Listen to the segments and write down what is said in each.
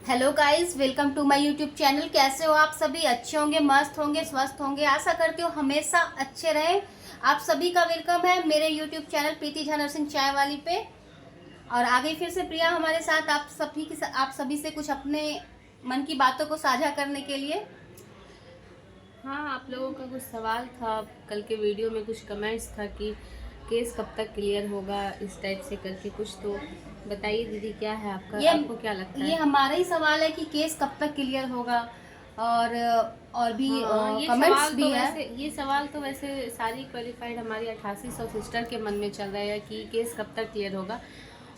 Hello guys, welcome to my YouTube channel. कैसे हो आप सभी? अच्छे होंगे, मस्त होंगे, स्वस्थ होंगे। आशा करती हूँ हमेशा अच्छे रहें। आप सभी का वेलकम है मेरे यूट्यूब चैनल प्रीति झा नर्सिंग चाय वाली पे। और आ गई फिर से प्रिया हमारे साथ आप सभी से कुछ अपने मन की बातों को साझा करने के लिए। हाँ, आप लोगों का कुछ सवाल था। कल के वीडियो में कुछ कमेंट्स था कि केस कब तक क्लियर होगा, इस टाइप से करके कुछ। तो बताइए दीदी, क्या है आपका, ये आपको क्या लगता ये है? हमारा ही सवाल है कि केस कब तक क्लियर होगा। और और भी हाँ, कमेंट्स भी है। ये सवाल तो वैसे सारी क्वालिफाइड हमारी 8800 सिस्टर के मन में चल रहा है कि केस कब तक क्लियर होगा।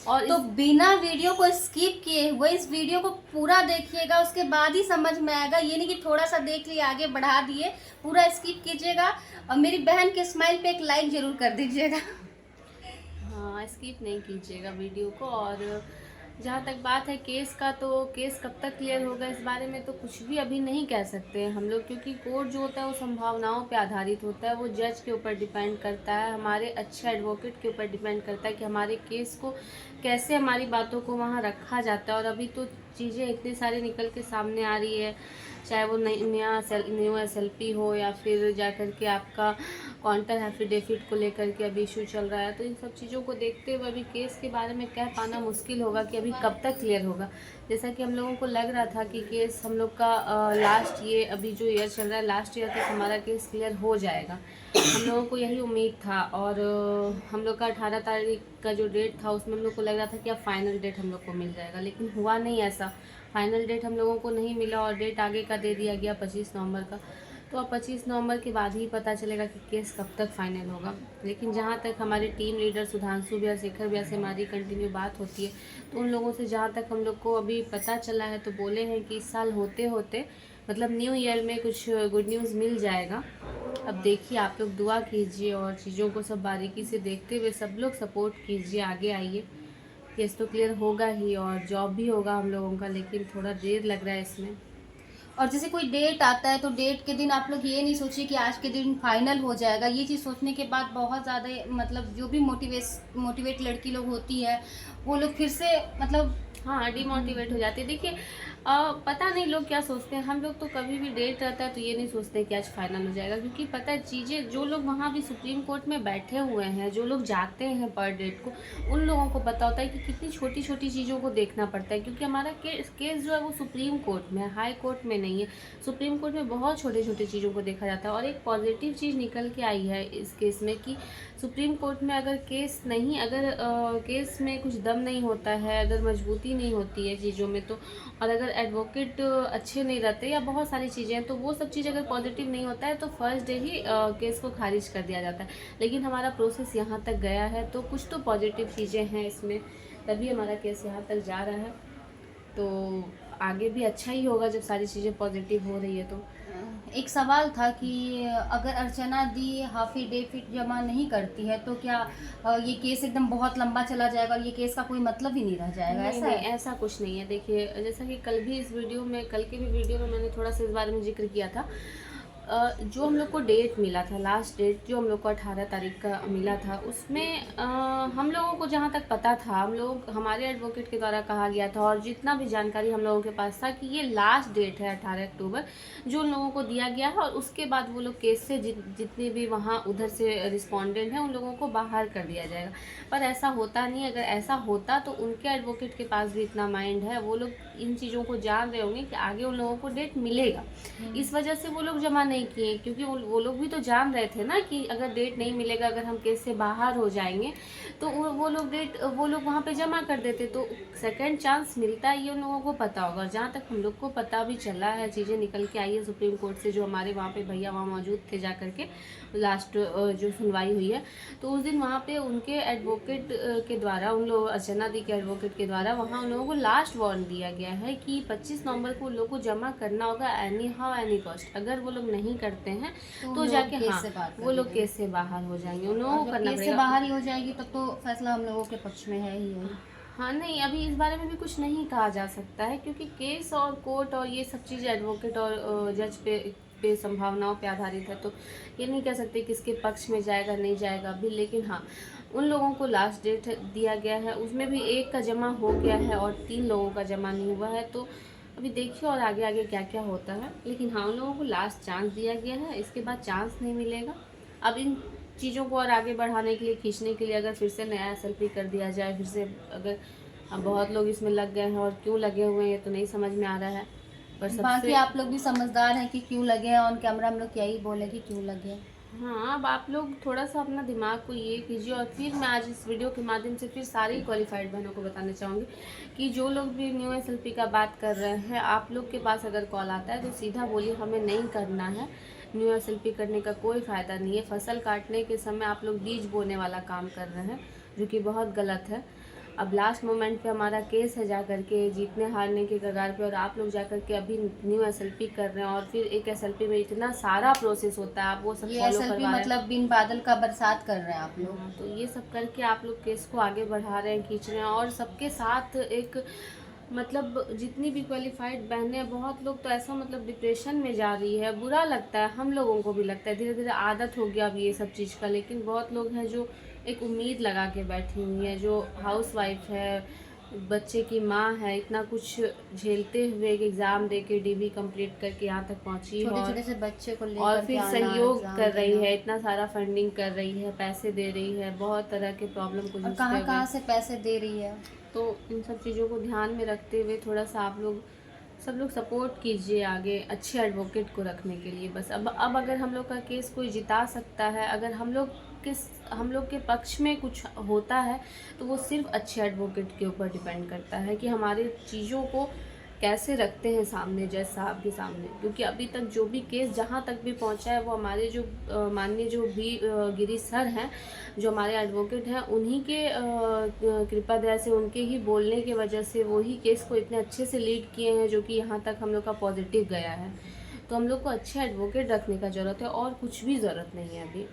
और तो इस बिना वीडियो को स्किप किए हुए इस वीडियो को पूरा देखिएगा, उसके बाद ही समझ में आएगा। ये नहीं कि थोड़ा सा देख लिए आगे बढ़ा दिए, पूरा स्किप कीजिएगा। और मेरी बहन के स्माइल पे एक लाइक जरूर कर दीजिएगा। हाँ, स्किप नहीं कीजिएगा वीडियो को। और जहाँ तक बात है केस का, तो केस कब तक क्लियर होगा इस बारे में तो कुछ भी अभी नहीं कह सकते हैं हम लोग, क्योंकि कोर्ट जो होता है वो संभावनाओं पे आधारित होता है। वो जज के ऊपर डिपेंड करता है, हमारे अच्छे एडवोकेट के ऊपर डिपेंड करता है कि हमारे केस को कैसे, हमारी बातों को वहाँ रखा जाता है। और अभी तो चीज़ें इतनी सारी निकल के सामने आ रही है, चाहे वो न्यू SLP हो या फिर जा कर के आपका काउंटर एफिडेविट को लेकर के अभी इशू चल रहा है। तो इन सब चीज़ों को देखते हुए अभी केस के बारे में कह पाना मुश्किल होगा कि अभी कब तक क्लियर होगा। जैसा कि हम लोगों को लग रहा था कि केस हम लोग का लास्ट, ये अभी जो ईयर चल रहा है लास्ट ईयर तक हमारा केस क्लियर हो जाएगा, हम लोगों को यही उम्मीद था। और हम लोग का 18 तारीख का जो डेट था उसमें हम लोग को लग रहा था कि अब फाइनल डेट हम लोग को मिल जाएगा, लेकिन हुआ नहीं ऐसा। फाइनल डेट हम लोगों को नहीं मिला और डेट आगे का दे दिया गया 25 नवंबर का। तो अब 25 नवंबर के बाद ही पता चलेगा कि केस कब तक फाइनल होगा। लेकिन जहाँ तक हमारे टीम लीडर सुधांशु भैया, शेखर भैया से हमारी कंटिन्यू बात होती है, तो उन लोगों से जहाँ तक हम लोग को अभी पता चला है तो बोले हैं कि इस साल होते होते मतलब न्यू ईयर में कुछ गुड न्यूज़ मिल जाएगा। अब देखिए, आप लोग दुआ कीजिए और चीज़ों को सब बारीकी से देखते हुए सब लोग सपोर्ट कीजिए, आगे आइए। केस तो क्लियर होगा ही और जॉब भी होगा हम लोगों का, लेकिन थोड़ा देर लग रहा है इसमें। और जैसे कोई डेट आता है तो डेट के दिन आप लोग ये नहीं सोचिए कि आज के दिन फाइनल हो जाएगा। ये चीज़ सोचने के बाद बहुत ज़्यादा मतलब जो भी मोटिवेट लड़की लोग होती है वो लोग फिर से मतलब हाँ, डिमोटिवेट हो जाती है। देखिए, पता नहीं लोग क्या सोचते हैं। हम लोग तो कभी भी डेट रहता है तो ये नहीं सोचते कि आज फाइनल हो जाएगा, क्योंकि पता है चीज़ें, जो लोग वहाँ भी सुप्रीम कोर्ट में बैठे हुए हैं, जो लोग जाते हैं पर डेट को, उन लोगों को पता होता है कि कितनी छोटी छोटी चीज़ों को देखना पड़ता है। क्योंकि हमारा केस जो है वो सुप्रीम कोर्ट में है, हाई कोर्ट में नहीं है। सुप्रीम कोर्ट में बहुत छोटे छोटे चीज़ों को देखा जाता है। और एक पॉजिटिव चीज़ निकल के आई है इस केस में कि सुप्रीम कोर्ट में अगर केस नहीं, अगर केस में कुछ दम नहीं होता है, अगर मजबूती नहीं होती है चीज़ों में, तो और अगर एडवोकेट अच्छे नहीं रहते या बहुत सारी चीज़ें हैं, तो वो सब चीज़ अगर पॉजिटिव नहीं होता है तो फर्स्ट डे ही केस को खारिज कर दिया जाता है। लेकिन हमारा प्रोसेस यहाँ तक गया है तो कुछ तो पॉजिटिव चीज़ें हैं इसमें, तभी हमारा केस यहाँ तक जा रहा है। तो आगे भी अच्छा ही होगा जब सारी चीज़ें पॉजिटिव हो रही है तो। एक सवाल था कि अगर अर्चना दी हाफिडेविट जमा नहीं करती है तो क्या ये केस एकदम बहुत लंबा चला जाएगा और ये केस का कोई मतलब ही नहीं रह जाएगा, नहीं ऐसा नहीं, है? ऐसा कुछ नहीं है। देखिए, जैसा कि कल भी इस वीडियो में, कल के भी वीडियो में मैंने थोड़ा सा इस बारे में जिक्र किया था। जो हम लोग को डेट मिला था, लास्ट डेट जो हम लोग को 18 तारीख का मिला था, उसमें हम लोगों को जहाँ तक पता था, हम लोग, हमारे एडवोकेट के द्वारा कहा गया था और जितना भी जानकारी हम लोगों के पास था कि ये लास्ट डेट है 18 अक्टूबर, जो उन लोगों को दिया गया है। और उसके बाद वो लोग केस से जितने भी वहाँ उधर से रिस्पोंडेंट हैं उन लोगों को बाहर कर दिया जाएगा। पर ऐसा होता नहीं। अगर ऐसा होता तो उनके एडवोकेट के पास भी इतना माइंड है, वो लोग इन चीज़ों को जान रहे होंगे कि आगे उन लोगों को डेट मिलेगा। इस वजह से वो लोग जमा नहीं किए, क्योंकि वो लोग भी तो जान रहे थे ना कि अगर डेट नहीं मिलेगा, अगर हम केस से बाहर हो जाएंगे, तो वो लोग वहाँ पे जमा कर देते, तो सेकंड चांस मिलता है, ये उन लोगों को पता होगा। और जहाँ तक हम लोग को पता भी चला है, चीज़ें निकल के आई है सुप्रीम कोर्ट से, जो हमारे वहाँ पे भैया वहाँ मौजूद थे जा करके लास्ट जो सुनवाई हुई है, तो उस दिन वहाँ पे उनके एडवोकेट के द्वारा, उन लोग अर्चना दी के एडवोकेट के द्वारा वहाँ उन लोगों को लास्ट वार्न दिया गया है कि 25 नवंबर को उन लोगों को जमा करना होगा, एनी हाउ एनी कॉस्ट। अगर वो लोग नहीं करते हैं तो जाके, हाँ, वो लोग केस से बाहर हो जाएंगे, उन लोगों को करना केस से पड़ेगा। बाहर ही हो जाएगी तब तो फैसला हम लोगों के पक्ष में है ही। हाँ, नहीं, अभी इस बारे में भी कुछ नहीं कहा जा सकता है, क्योंकि केस और कोर्ट और ये सब चीज़ एडवोकेट और जज पे संभावनाओं पे आधारित है। तो ये नहीं कह सकते किसके पक्ष में जाएगा नहीं जाएगा अभी। लेकिन हाँ, उन लोगों को लास्ट डेट दिया गया है, उसमें भी एक का जमा हो गया है और 3 लोगों का जमा नहीं हुआ है। तो अभी देखिए और आगे आगे क्या क्या होता है। लेकिन हाँ, उन लोगों को लास्ट चांस दिया गया है, इसके बाद चांस नहीं मिलेगा। अब इन चीज़ों को और आगे बढ़ाने के लिए, खींचने के लिए अगर फिर से नया SLP कर दिया जाए, फिर से अगर अब बहुत लोग इसमें लग गए हैं और क्यों लगे हुए हैं ये तो नहीं समझ में आ रहा है। पर बाकी सबसे आप लोग भी समझदार हैं कि क्यों लगे हैं, ऑन कैमरा हम लोग यही बोले कि क्यों लगे हैं। हाँ, अब आप लोग थोड़ा सा अपना दिमाग को ये कीजिए। और फिर मैं आज इस वीडियो के माध्यम से फिर सारी क्वालिफाइड बहनों को बताना चाहूँगी कि जो लोग भी न्यू SLP का बात कर रहे हैं, आप लोग के पास अगर कॉल आता है तो सीधा बोलिए हमें नहीं करना है। न्यू SLP करने का कोई फ़ायदा नहीं है। फसल काटने के समय आप लोग बीज बोने वाला काम कर रहे हैं, जो कि बहुत गलत है। अब लास्ट मोमेंट पे हमारा केस है जा कर के जीतने हारने के कगार पे, और आप लोग जा कर के अभी न्यू SLP कर रहे हैं। और फिर एक SLP में इतना सारा प्रोसेस होता है, आप वो सब ये फॉलो SLP करवा रहे हैं। मतलब बिन बादल का बरसात कर रहे हैं आप लोग। हाँ, तो ये सब करके आप लोग केस को आगे बढ़ा रहे हैं, खींच रहे हैं। और सबके साथ एक मतलब जितनी भी क्वालिफाइड बहनें हैं, बहुत लोग तो ऐसा मतलब डिप्रेशन में जा रही है, बुरा लगता है, हम लोगों को भी लगता है। धीरे धीरे आदत हो गया अब ये सब चीज़ का। लेकिन बहुत लोग हैं जो एक उम्मीद लगा के बैठी हुई है, जो हाउस वाइफ है, बच्चे की माँ है, इतना कुछ झेलते हुए एक एग्ज़ाम दे के DV कंप्लीट करके यहाँ तक पहुँची छोटे और छोटे से बच्चे को लेकर और के फिर आना, सहयोग एग्जाम कर रही देना। है, इतना सारा फंडिंग कर रही है, पैसे दे रही है, बहुत तरह के प्रॉब्लम को और जूझते कहाँ हुए। कहाँ से पैसे दे रही है। तो इन सब चीज़ों को ध्यान में रखते हुए थोड़ा सा आप लोग सब लोग सपोर्ट कीजिए आगे अच्छे एडवोकेट को रखने के लिए। बस अब अगर हम लोग का केस कोई जिता सकता है, अगर हम लोग के पक्ष में कुछ होता है, तो वो सिर्फ अच्छे एडवोकेट के ऊपर डिपेंड करता है कि हमारे चीज़ों को कैसे रखते हैं सामने जज साहब के सामने। क्योंकि अभी तक जो भी केस जहाँ तक भी पहुँचा है, वो हमारे जो माननीय जो भी गिरी सर हैं, जो हमारे एडवोकेट हैं, उन्हीं के कृपा दया से, उनके ही बोलने की वजह से वो ही केस को इतने अच्छे से लीड किए हैं, जो कि यहाँ तक हम लोग का पॉजिटिव गया है। तो हम लोग को अच्छे एडवोकेट रखने का ज़रूरत है, और कुछ भी ज़रूरत नहीं है अभी,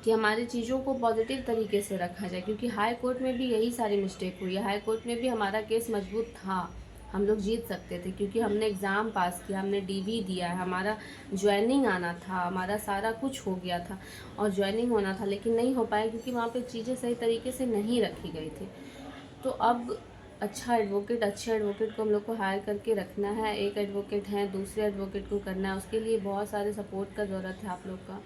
कि हमारी चीज़ों को पॉजिटिव तरीके से रखा जाए। क्योंकि हाई कोर्ट में भी यही सारी मिस्टेक हुई है। हाई कोर्ट में भी हमारा केस मजबूत था, हम लोग जीत सकते थे, क्योंकि हमने एग्ज़ाम पास किया, हमने DV दिया है, हमारा ज्वाइनिंग आना था, हमारा सारा कुछ हो गया था और ज्वाइनिंग होना था। लेकिन नहीं हो पाया क्योंकि वहाँ पे चीज़ें सही तरीके से नहीं रखी गई थी। तो अब अच्छे एडवोकेट को हम लोग को हायर करके रखना है। एक एडवोकेट हैं, दूसरे एडवोकेट को करना है, उसके लिए बहुत सारे सपोर्ट का ज़रूरत है आप लोग का।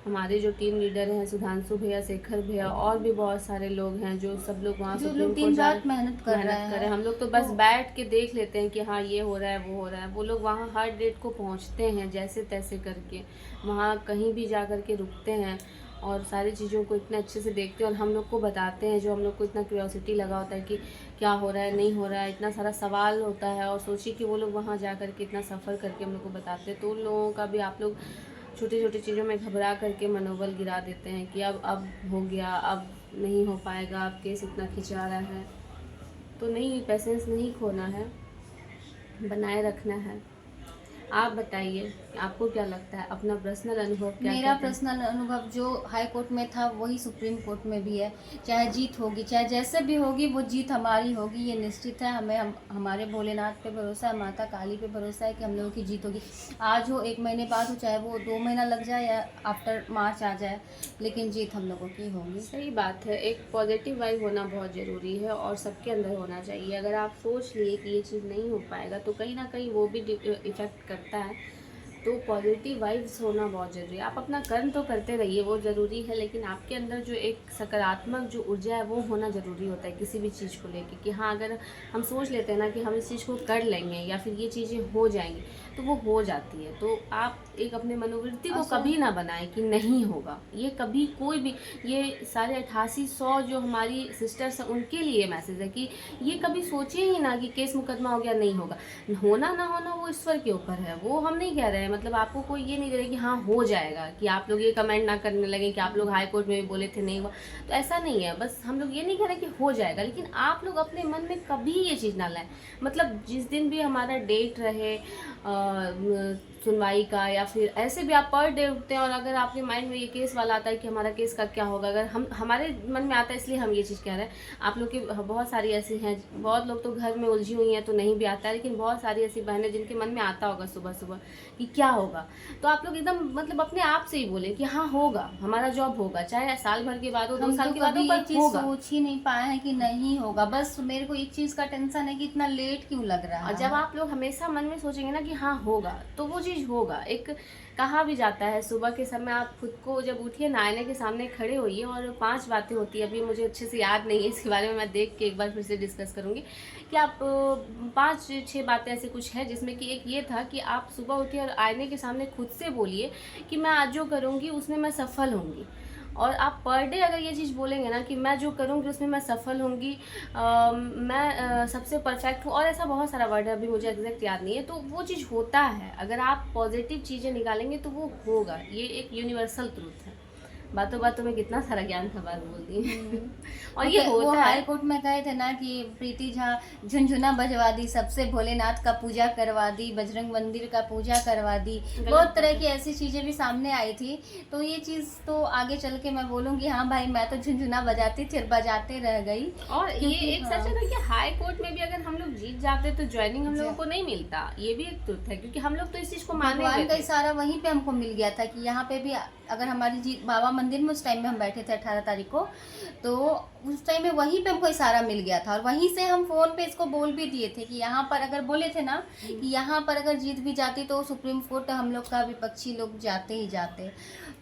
हमारे जो टीम लीडर हैं, सुधांशु भैया, शेखर भैया, और भी बहुत सारे लोग हैं जो सब लोग वहाँ जो सुप्रीम लोग कोर्ट दिन जा रात मेहनत कर रहे हैं। हम लोग तो बस बैठ के देख लेते हैं कि हाँ ये हो रहा है, वो हो रहा है। वो लोग वहाँ हर डेट को पहुँचते हैं जैसे तैसे करके, वहाँ कहीं भी जा कर के रुकते हैं और सारी चीज़ों को इतने अच्छे से देखते हैं और हम लोग को बताते हैं। जो हम लोग को इतना क्यूरियोसिटी लगा होता है कि क्या हो रहा है, नहीं हो रहा है, इतना सारा सवाल होता है। और सोचिए कि वो लोग वहाँ जा कर के इतना सफ़र करके हम लोग को बताते हैं, तो उन लोगों का भी आप लोग छोटी छोटी चीज़ों में घबरा करके मनोबल गिरा देते हैं कि अब हो गया, अब नहीं हो पाएगा, अब केस इतना खिंचा रहा है। तो नहीं, पेशेंस नहीं खोना है, बनाए रखना है। आप बताइए आपको क्या लगता है, अपना पर्सनल अनुभव क्या मेरा कहता है? पर्सनल अनुभव जो हाई कोर्ट में था वही सुप्रीम कोर्ट में भी है। चाहे जीत होगी, चाहे जैसे भी होगी, वो जीत हमारी होगी, ये निश्चित है। हमारे भोलेनाथ पे भरोसा है, माता काली पे भरोसा है कि हम लोगों की जीत होगी। आज हो, 1 महीने बाद हो, चाहे वो 2 महीना लग जाए या आफ्टर मार्च आ जाए, लेकिन जीत हम लोगों की होगी। सही बात है, एक पॉजिटिव वाइब होना बहुत ज़रूरी है और सबके अंदर होना चाहिए। अगर आप सोच लिए कि ये चीज़ नहीं हो पाएगा, तो कहीं ना कहीं वो भी इफ़ेक्ट करता है। तो पॉजिटिव वाइब्स होना बहुत ज़रूरी है। आप अपना कर्म तो करते रहिए, वो ज़रूरी है, लेकिन आपके अंदर जो एक सकारात्मक जो ऊर्जा है वो होना ज़रूरी होता है किसी भी चीज़ को लेके। कि हाँ, अगर हम सोच लेते हैं ना कि हम इस चीज़ को कर लेंगे या फिर ये चीज़ें हो जाएंगी, तो वो हो जाती है। तो आप एक अपने मनोवृत्ति को कभी ना बनाएं कि नहीं होगा। ये कभी कोई भी, ये सारे 8800 जो हमारी सिस्टर्स हैं उनके लिए मैसेज है कि ये कभी सोचिए ही ना कि केस मुकदमा हो गया, नहीं होगा। होना ना होना वो ईश्वर के ऊपर है, वो हम नहीं कह रहे हैं। मतलब आपको कोई ये नहीं दे रहा कि हाँ हो जाएगा, कि आप लोग ये कमेंट ना करने लगे कि आप लोग हाई कोर्ट में भी बोले थे नहीं हुआ, तो ऐसा नहीं है। बस हम लोग ये नहीं कह रहे कि हो जाएगा, लेकिन आप लोग अपने मन में कभी ये चीज़ ना लाएं। मतलब जिस दिन भी हमारा डेट रहे, सुनवाई का, या फिर ऐसे भी आप पर डे उठते हैं और अगर आपके माइंड में ये केस वाला आता है कि हमारा केस का क्या होगा, अगर हमारे मन में आता है, इसलिए हम ये चीज़ कह रहे हैं। आप लोग की बहुत सारी ऐसी हैं, बहुत लोग तो घर में उलझी हुई हैं तो नहीं भी आता है, लेकिन बहुत सारी ऐसी बहनें जिनके मन में आता होगा सुबह सुबह कि क्या होगा, तो आप लोग एकदम मतलब अपने आप से ही बोलें कि हाँ होगा, हमारा जॉब होगा, चाहे साल भर के बाद हो, 2 साल के बाद हो, ये पर चीज होगा। सोच ही नहीं पाए हैं कि नहीं होगा। बस मेरे को एक चीज का टेंशन है कि इतना लेट क्यों लग रहा और है। जब आप लोग हमेशा मन में सोचेंगे ना कि हाँ होगा, तो वो चीज़ होगा। एक कहा भी जाता है, सुबह के समय आप खुद को जब उठिए ना, आईने के सामने खड़े होइए और 5 बातें होती है, अभी मुझे अच्छे से याद नहीं है, इसके बारे में मैं देख के एक बार फिर से डिस्कस करूँगी कि आप 5-6 बातें ऐसे कुछ है, जिसमें कि एक ये था कि आप सुबह उठिए और आईने के सामने खुद से बोलिए कि मैं आज जो करूँगी उसमें मैं सफल होंगी। और आप पर डे अगर ये चीज़ बोलेंगे ना कि मैं जो करूँगी उसमें मैं सफल होंगी, मैं सबसे परफेक्ट हूँ, और ऐसा बहुत सारा वर्ड है, अभी मुझे एग्जैक्ट याद नहीं है, तो वो चीज़ होता है। अगर आप पॉजिटिव चीज़ें निकालेंगे तो वो होगा। ये एक यूनिवर्सल ट्रूथ है। बातों बातों में कितना सारा ज्ञान का बात बोल दी और ये वो होता हाई है। कोर्ट में कहे थे ना कि प्रीति झा झुनझुना बजवा दी, सबसे भोलेनाथ का पूजा करवा दी, बजरंग मंदिर का पूजा करवा दी, बहुत तरह की ऐसी चीजें भी सामने आई थी। तो ये चीज तो आगे चल के मैं बोलूंगी हाँ भाई मैं तो झुनझुना बजाती थी और बजाते रह गई। और ये एक हाँ। सच है ना कि हाई कोर्ट में भी अगर हम लोग जीत जाते तो ज्वाइनिंग हम लोगों को नहीं मिलता, ये भी एक ट्रुथ है, क्योंकि हम लोग तो इस चीज को माने भगवान हुए का थे। इशारा वहीं पे हमको मिल गया था कि यहाँ पे भी अगर हमारी जीत बाबा मंदिर में उस टाइम में हम बैठे थे 18 तारीख को, तो उस टाइम में वहीं पे हमको इशारा मिल गया था और वहीं से हम फोन पे इसको बोल भी दिए थे कि यहाँ पर अगर बोले थे ना कि यहाँ पर अगर जीत भी जाती तो सुप्रीम कोर्ट हम लोग का विपक्षी लोग जाते ही जाते।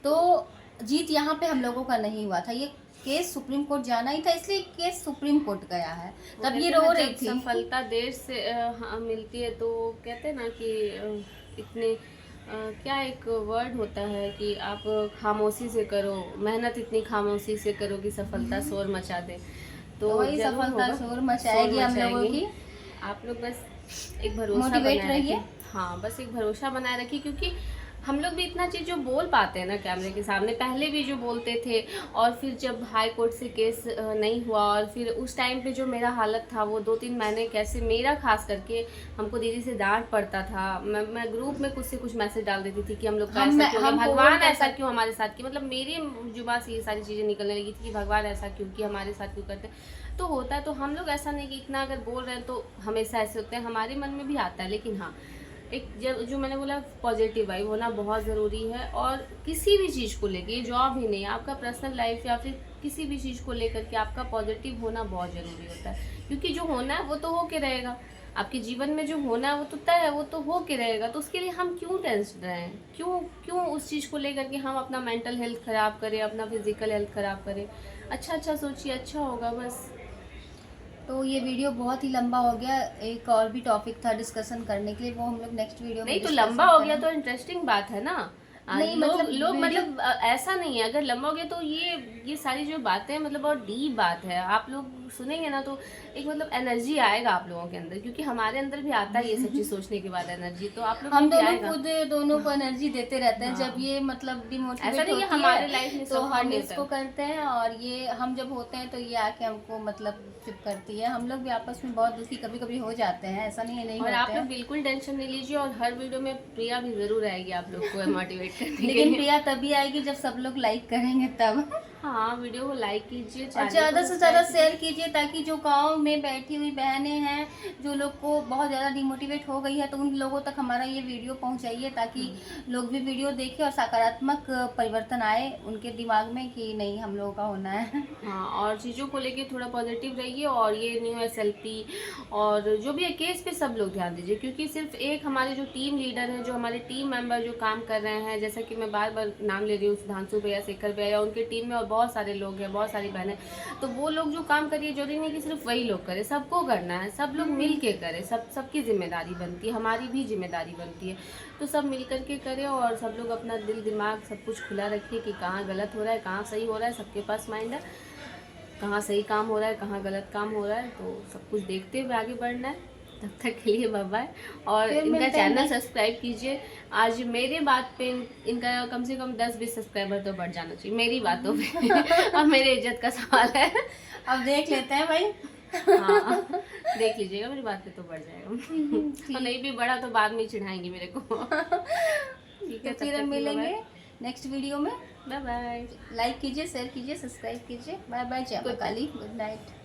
तो जीत यहाँ पे हम लोगों का नहीं हुआ था, ये केस सुप्रीम कोर्ट जाना ही था, इसलिए केस सुप्रीम कोर्ट गया है। तब ये रो रही थी। सफलता देर से मिलती है, तो कहते हैं ना कि इतने क्या एक वर्ड होता है कि आप खामोशी से करो मेहनत, इतनी खामोशी से करो कि सफलता शोर मचा दे। तो वही जरूर सफलता होगा, शोर मचाएगी हम लोगों मचाएगी। की। आप लोग बस एक भरोसा मोटिवेट बनाए रहिए। रखिए। हाँ, बस एक भरोसा बनाए रखिए, क्योंकि हम लोग भी इतना चीज़ जो बोल पाते हैं ना कैमरे के सामने, पहले भी जो बोलते थे, और फिर जब हाई कोर्ट से केस नहीं हुआ, और फिर उस टाइम पे जो मेरा हालत था वो 2-3 महीने कैसे मेरा, खास करके हमको दीदी से डांट पड़ता था। मैं ग्रुप में कुछ से कुछ मैसेज डाल देती थी कि हम लोग का ऐसा क्यों, भगवान ऐसा क्यों हमारे साथ किया, मतलब मेरी जुबान से ये सारी चीज़ें निकलने लगी थी कि भगवान ऐसा क्यों किया, हमारे साथ क्यों करते हैं। तो होता है, तो हम लोग ऐसा नहीं कि इतना अगर बोल रहे हैं तो हमेशा ऐसे होते हैं, हमारे मन में भी आता है, लेकिन हाँ एक जो मैंने बोला पॉजिटिव वाइब होना बहुत ज़रूरी है। और किसी भी चीज़ को लेके, जॉब ही नहीं, आपका पर्सनल लाइफ या फिर किसी भी चीज़ को लेकर के आपका पॉजिटिव होना बहुत ज़रूरी होता है, क्योंकि जो होना है वो तो हो के रहेगा। आपके जीवन में जो होना है वो तो तय है, वो तो हो के रहेगा। तो उसके लिए हम क्यों टेंशन रहें, क्यों उस चीज़ को लेकर के हम अपना मेंटल हेल्थ ख़राब करें, अपना फिजिकल हेल्थ ख़राब करें। अच्छा सोचिए, अच्छा होगा बस। तो ये वीडियो बहुत ही लंबा हो गया, एक और भी टॉपिक था डिस्कसन करने के लिए, वो हम लोग नेक्स्ट वीडियो में नहीं तो discussion लंबा हो गया करेंगे। तो इंटरेस्टिंग बात है ना। नहीं, लोग मतलब लोग वीडियो- मतलब ऐसा नहीं है, अगर लंबा हो गया तो ये सारी जो बातें हैं मतलब बहुत डीप बात है, आप लोग सुनेंगे ना तो एक मतलब एनर्जी आएगा आप लोगों के अंदर, क्योंकि हमारे अंदर भी आता है ये सब चीज सोचने के बाद एनर्जी, तो आप लोग हम में भी दोनों आएगा। खुद दोनों को एनर्जी देते रहते हैं। हाँ। जब ये मतलब डिमोटिवेट ऐसा नहीं होती कि हमारे है लाइफ में तो सब हम होता इसको है। करते हैं, और ये हम जब होते हैं तो ये आके हमको मतलब चुप करती है। हम लोग भी आपस में बहुत दुखी कभी कभी हो जाते हैं, ऐसा नहीं है नहीं और होते आप लोग हैं। बिल्कुल टेंशन नहीं लीजिए, और हर वीडियो में प्रिया भी जरूर आएगी आप लोग को मोटिवेट करने के लेकिन लिए। प्रिया तभी आएगी जब सब लोग लाइक करेंगे तब। हाँ, वीडियो को लाइक कीजिए, और चैनल ज़्यादा को से ज़्यादा सब्सक्राइब शेयर कीजिए, ताकि जो गांव में बैठी हुई बहनें हैं, जो लोग को बहुत ज़्यादा डिमोटिवेट हो गई है, तो उन लोगों तक हमारा ये वीडियो पहुंचाइए, ताकि लोग भी वीडियो देखें और सकारात्मक परिवर्तन आए उनके दिमाग में कि नहीं हम लोगों का होना है। हाँ, और चीज़ों को लेके थोड़ा पॉजिटिव रहिए, और ये न्यू SLP और जो भी है केस पे सब लोग ध्यान दीजिए, क्योंकि सिर्फ एक हमारे जो टीम लीडर हैं, जो हमारे टीम मेंबर जो काम कर रहे हैं, जैसा कि मैं बार बार नाम ले रही हूँ, सुधांशु भैया, शेखर भैया, या उनके टीम में और बहुत सारे लोग हैं, बहुत सारी बहनें, तो वो लोग जो काम करिए, जरूरी नहीं कि सिर्फ वही लोग करें, सबको करना है, सब लोग मिल के करें, सबकी जिम्मेदारी बनती है, हमारी भी जिम्मेदारी बनती है, तो सब मिल करके करें, और सब लोग अपना दिल दिमाग सब कुछ खुला रखिए कि कहाँ गलत हो रहा है, कहाँ सही हो रहा है, सबके पास माइंड है, कहाँ सही काम हो रहा है, कहाँ गलत काम हो रहा है, तो सब कुछ देखते हुए आगे बढ़ना है। तब तक के लिए बाय बाय, और फिर इनका मिलते हैं चैनल next- सब्सक्राइब कीजिए। आज मेरे बात पे इनका कम से कम 10-20 सब्सक्राइबर तो बढ़ जाना चाहिए मेरी बातों पे। और मेरे इज्जत का सवाल है। अब देख लेते हैं भाई। हाँ देख लीजिएगा, मेरी बात पे तो बढ़ जाएगा। और नहीं भी बढ़ा तो बाद में ही चिढ़ाएंगी मेरे को। ठीक है, तो फिर हम मिलेंगे नेक्स्ट वीडियो में। Bye bye. लाइक कीजिए, शेयर कीजिए, सब्सक्राइब कीजिए। बाय बाय, जय मां काली, गुड नाइट।